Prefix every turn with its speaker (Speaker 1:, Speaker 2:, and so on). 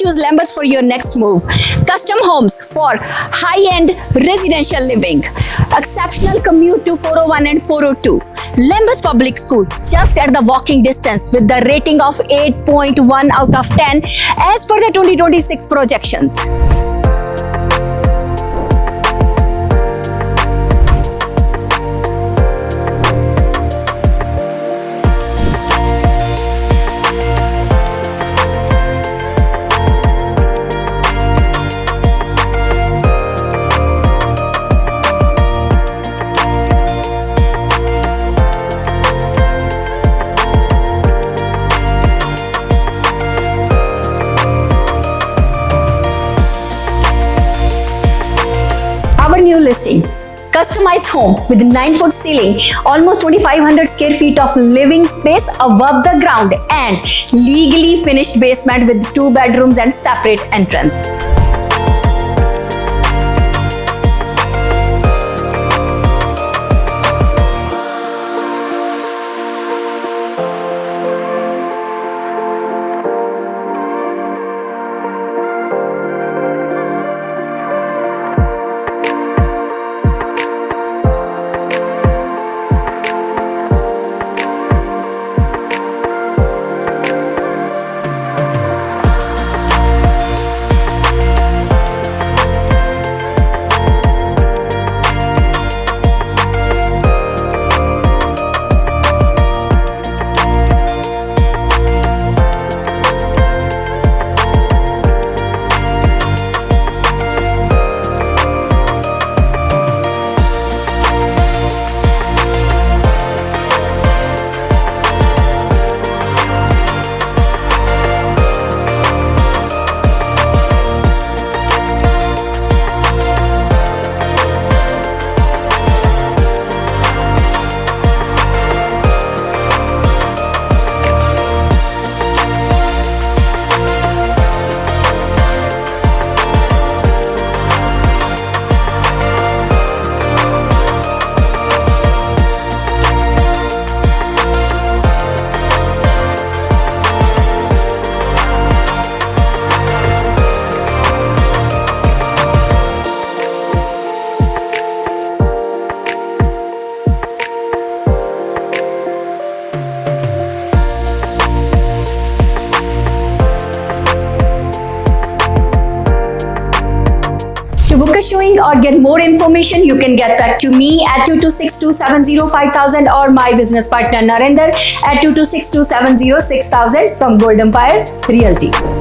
Speaker 1: choose Lembas for your next move. Custom homes for high-end residential living. Exceptional commute to 401 and 402. Lembas Public School, just at the walking distance with the rating of 8.1 out of 10 as per the 2026 projections. New listing. Customized home with 9-foot ceiling, almost 2,500 square feet of living space above the ground, and legally finished basement with 2 bedrooms and separate entrance. To book a showing or get more information, you can get back to me at 2262705000 or my business partner Narinder at 2262706000 from Gold Empire Realty.